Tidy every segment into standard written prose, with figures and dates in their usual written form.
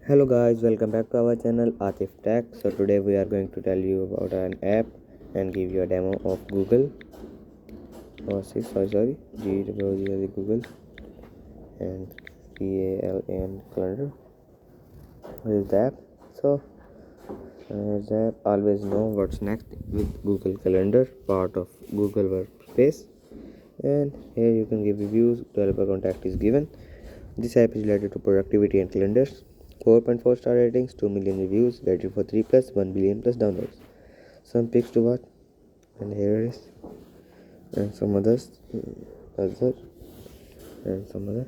Hello guys, welcome back to our channel Atif Tech. So today we are going to tell you about an app and give you a demo of Google. Google and Calendar. What is the app? So the app always know what's next with Google Calendar, part of Google Workspace. And here you can give reviews. Developer contact is given. This app is related to productivity and calendars. 4.4 star ratings, 2 million reviews, rated for 3 plus, 1 billion plus downloads. Some pics to watch, and here it is, and some others, other, and some other.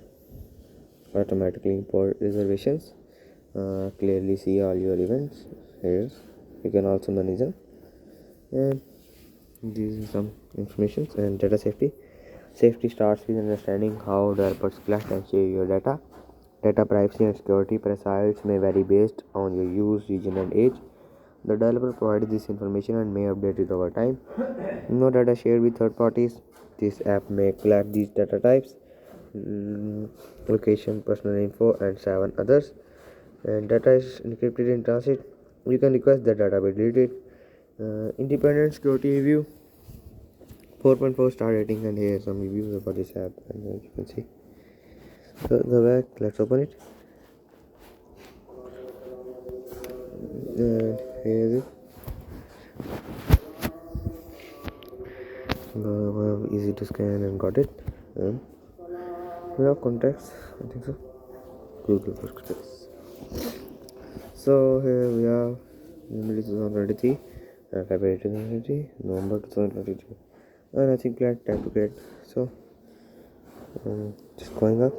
Automatically import reservations. Clearly see all your events. Here you can also manage them, and these are some information and data safety. Safety starts with understanding how developers collect and share your data. Data privacy and security prerequisites may vary based on your use, region, and age. The developer provides this information and may update it over time. No data shared with third parties. This app may collect these data types, location, personal info, and 7 others. And data is encrypted in transit. You can request the data be deleted. Independent security review. 4.4 star rating, and here are some reviews about this app, and you can see the back. Let's open it, and here is it. Easy to scan and got it. And we have contacts, I think so. Google Workspace. So here we have January 2023, February 2023, November 2023, and I think we had time to get. So just going up.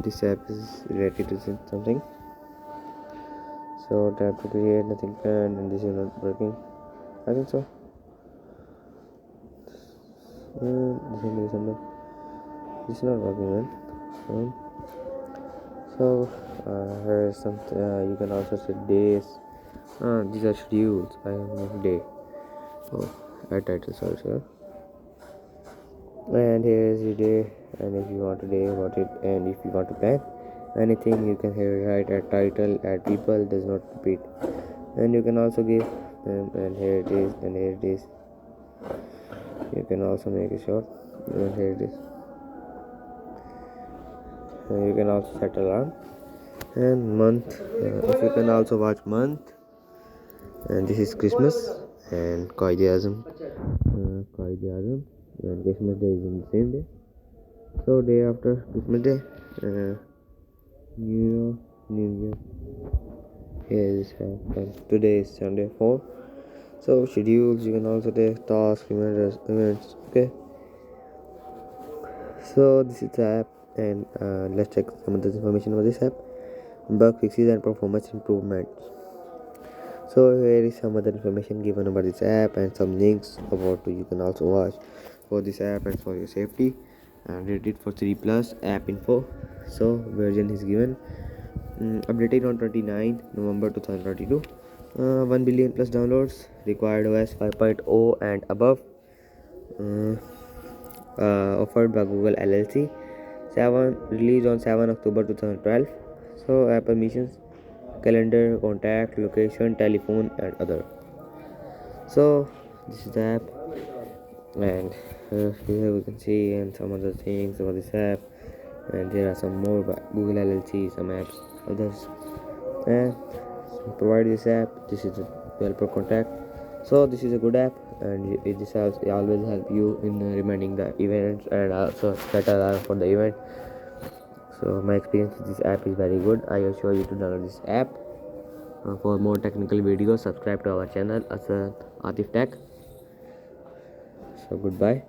This app is related to something. So tap to create, nothing planned, and this is not working. I think so. December. This is not working, man. So here is something. You can also set days. These are schedules. I have no day. Oh, I title sorry, sir. And here is your day. And if you want a day about it, and if you want to plan anything, you can here write a title. Add people does not repeat. And you can also give and here it is, and here it is. You can also make it short, and here it is. And you can also set alarm and month. If you can also watch month, and this is Christmas and Qaid-e-Azam, and Christmas Day is in the same day. So day after Christmas Day, New Year. Here is today is Sunday 4. So schedules, you can also take tasks, reminders, events. Okay. So this is the app, and let's check some of the information about this app. Bug fixes and performance improvements. So here is some other information given about this app and some links about you can also watch for this app and for your safety. And rated for 3 plus app info. So version is given. Updated on 29 November 2022. 1 billion plus downloads. Required OS 5.0 and above. Offered by Google LLC. Released on 7 October 2012. So app permissions, calendar, contact, location, telephone, and other. So this is the app, and here we can see and some other things about this app, and there are some more by Google LLC, some apps, others, and provide this app. This is the developer contact. So this is a good app, and this always help you in reminding the events and also set alarm for the event. So my experience with this app is very good. I assure you to download this app. For more technical videos, subscribe to our channel as Atif Tech. So goodbye.